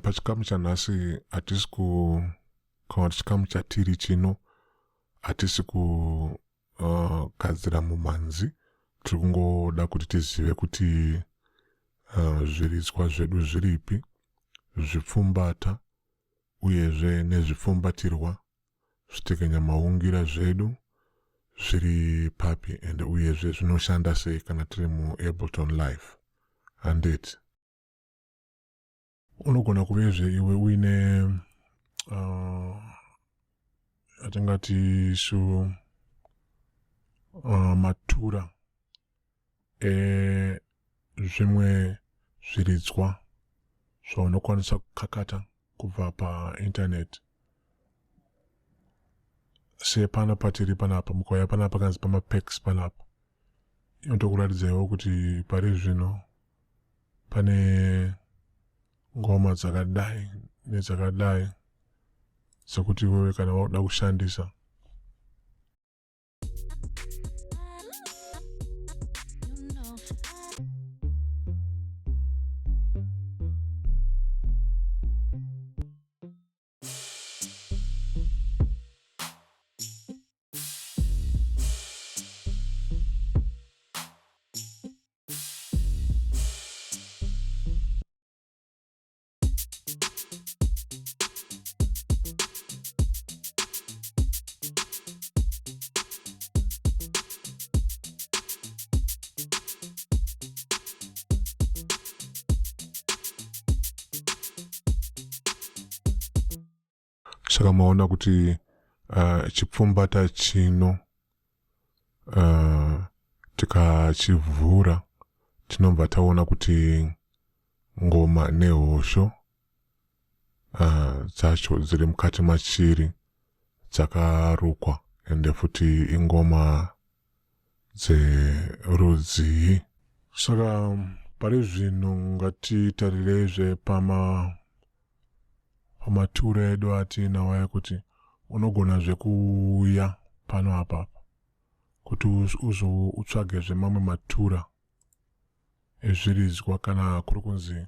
pachikamu chanhasi hatisi kana chikamu chatiri chino hatisi kugadzira mumhanzi. Tiri kungoda kuti tizive kuti zviridzwa zvedu zviripi, zvipfumbata uyezve nezvipfumbatirwa, zvitekenya maungira zvedu zviri papi ende uyezve zvinoshanda sei kana tiri muAbleton live. Handiti unogona kuvezve iwe uine atingati matura zvimwe zviridzwa zvaunokwanisa kukakata kubva painternet. Sepana patiri panapa, mukauya panapa kanzi pamapacks panapa, inotokuratidzaiwo kuti pari zvino pane ngoma dzakadai nedzakadai sekuti wewe kana wauda kushandisa saka maona kuti chipfumbata chino tikachivhura tinobva taona kuti ngoma nehosho dzacho dziri mukati machiri dzakarukwa ende futi ingoma dzerudzi. Saka pari zvino ngatitarirezve pamatura edu atinawo ekuti unogona zvekuuya pano apapa kuti utsvagezve mamwe matura ezviridzwa kana kuri kunzi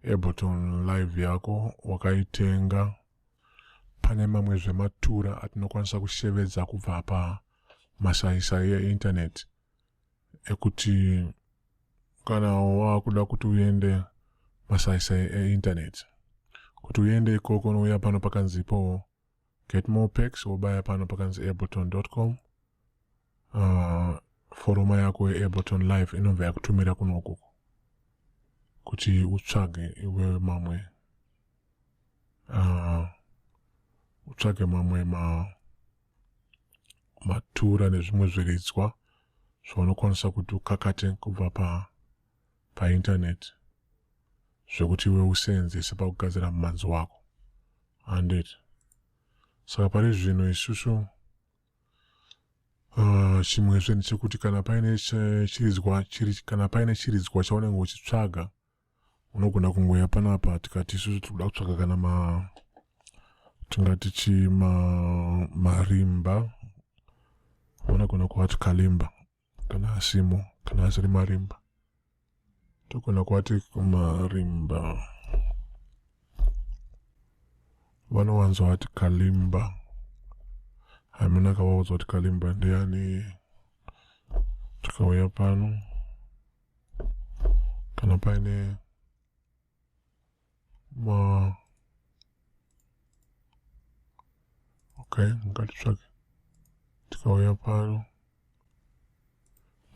Ableton live yako wakaitenga. Pane mamwe zvematura atinokwanisa kushevedza kubva pamasaisai einternet ekuti kana wakuda kuti uende masaisai einternet, kuti uende ikoko unouya pano pakanzipo get more packs, wobaya pano pakanzi ableton.com. Foroma yako yeAbleton live inobva yakutumira kunoku kuti utsvage iwe mamwe utsvage mamwe matura nezvimwe zviridzwa zvaunokwanisa kuti ukakate kubva painternet zvekuti iwe useenzese pakugadzira mumhanzi wako. Handiti saka pari zvino isusu chimwezve ndechekuti kana paine chiridzwa chaunenge uchitsvaga unogona kungoya panapa tikati isusu tikuda kutsvaga kana tingati marimba, unogona kuvati kalimba kana asimo, kana asiri marimba togona kuvati marimba, vanowanza vati kalimba. Hamina kavaudzwa kuti kalimba ndeyani. Tikauya pano kana paine ngatitsvage, tikauya pano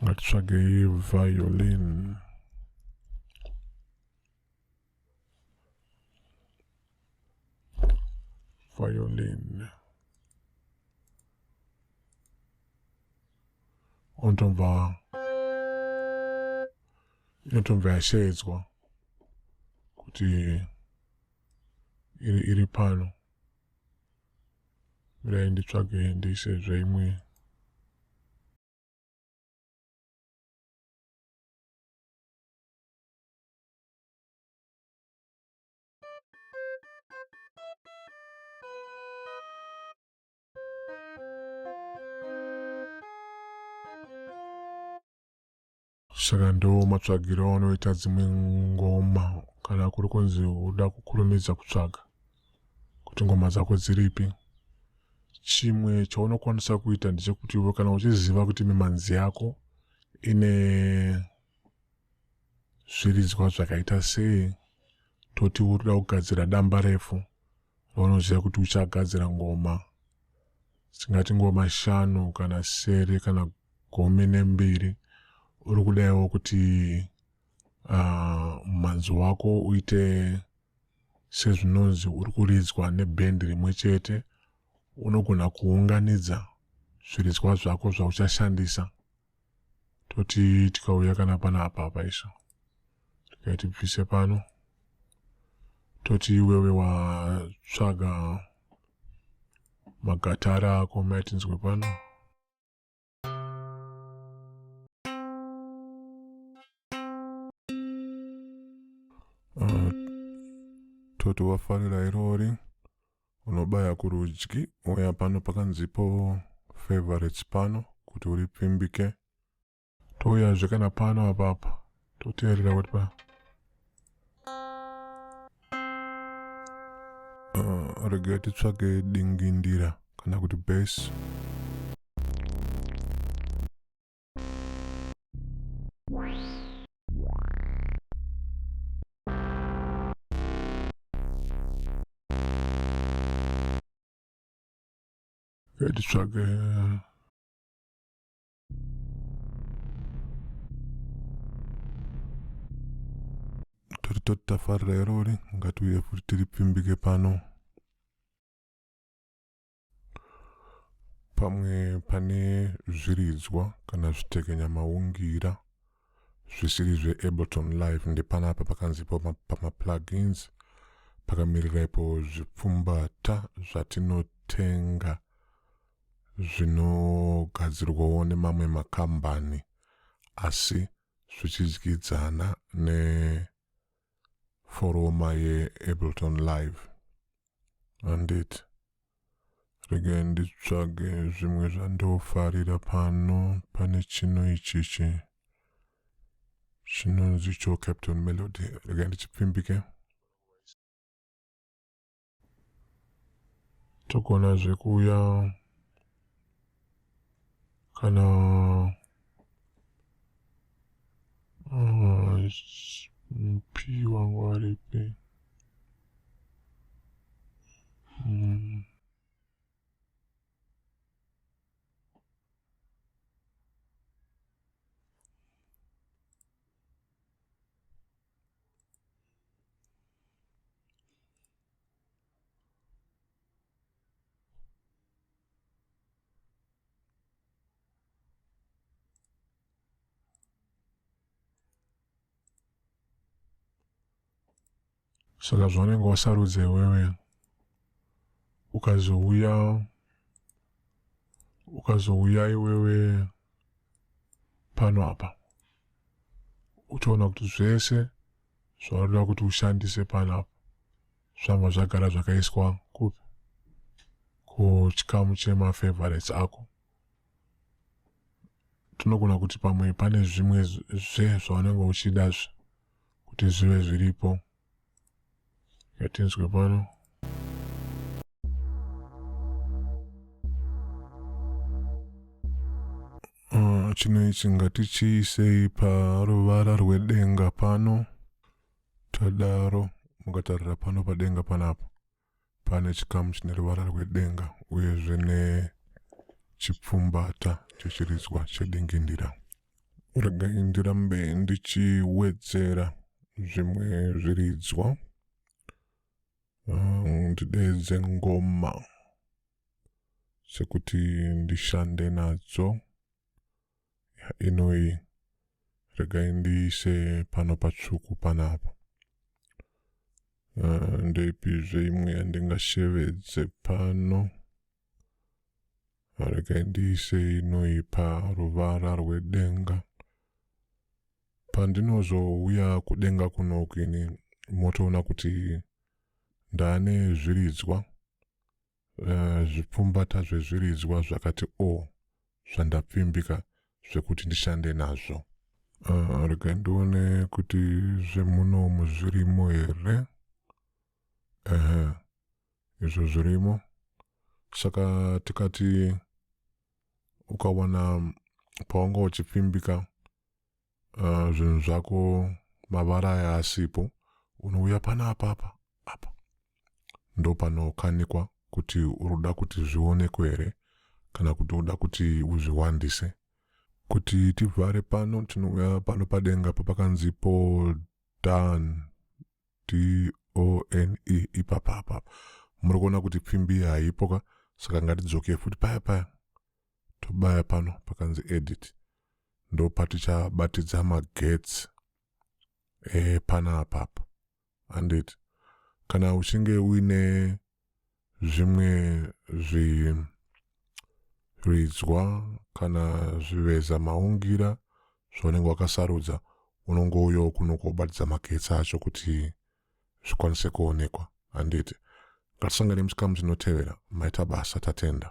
ngatitsvage violin. Inotomva yashedzwa kuti iri pano. Mirai nditsvage ndiise zveimwe. saka ndo matsvagiro anoita dzimwe ngoma kana kuri kunzi uda kukurumidza kutsvaga kuti ngoma dzako dziripi. Chimwe chaunokwanisa kuita ndechekuti iwe kana uchiziva kuti mimhanzi yako ine zviridzwa zvakaita sei, toti urikuda kugadzira damba refu raunoziva kuti uchagadzira ngoma dzingati ngoma 5 kana 7 kana 12, uri kudaiwo kuti mumhanzi wako uite sezvinonzi uri kuridzwa nebhendi rimwe chete, unogona kuunganidza zviridzwa zvako zvauchashandisa. Toti tikauya kana panapa paisha tikaiti bvise pano, toti iwewe watsvaga magatara ako maitinzwe pano, toti wafarira irori unobaya kurudyi, uya pano pakanzipo favorites pano kuti uripfimbike. Touyazve kana pano apapa toteerera kuti regai titsvage dingindira kana kuti bass. Titsvage toti tafarira irori ngatiuye futi tiripfimbike pano. Pamwe pane zviridzwa kana zvitekenya maungira zvisiri zveAbleton live ndepanapa pakanzipo pamaplugins pakamirira ipo zvipfumbata zvatinotenga zvinogadzirwawo nemamwe makambani asi zvichidyidzana neforoma yeAbleton live. Handiti regai nditsvage zvimwe zvandofarira pano. Pane chino ichichi chinonzi cho Captain Melody, regai ndichipfimbike. Togona zvekuya kana mp wangu aripi saka zvaunenge wasarudza iwewe ukazouya iwewe pano apa uchaona kuti zvese zvaunoda kuti ushandise pano apa zvanga zvagara zvakaiswa kupi kuchikamu chemafavorites ako. Tinogona kuti pamwe pane zvimwe zvaunenge uchidazve kuti zvive zviripo. Yatinzwe pano chino ichi ngatichiisei paruvara rwedenga pano. Tadaro mukatarira pano padenga panapa pane chikamu chine ruvara rwedenga uyezve nechipfumbata chechiridzwa chedingindira. Regai ndirambe ndichiwedzera zvimwe zviridzwa ndideedze ngoma sekuti ndishande nadzo. Inoyi regai ndiise pano patsvuku panapa. Ndeipizve imwe yandingashevedze pano. Regai ndiise inoyi paruvara rwedenga. Pandinozouya kudenga kunoku ini motoona kuti ndane zviridzwa zvipfumbata zvezviridzwa zvakati zvandapfimbika zvekuti ndishande nazvo. Rega ndione kuti zvemunomu zvirimo here. Izvo zvirimo. Saka tikati ukawana pawanga uchipfimbika zvinhu zvako mavara aya asipo, unouya panapa apa ndo panokanikwa kuti uruda kuti zvionekwe here kana kuti uda kuti uzviwandise. Kuti tivhare pano tinouya pano padenga pakanzi done ipapa. Muri kuona kuti pfimbi haipo, saka ngatidzoke futi paya tobaya pano pakanzi edit, ndo patichabatidza magetsi panapa. Handiti kana uchinge uine zvimwe zviridzwa kana zviveza maungira zvaunenge wakasarudza, unongouyawo kuno kobatidza magetsi acho kuti zvikwanise kuonekwa. Handiti ngatisangane muchikamu chinotevera. Maita basa, tatenda.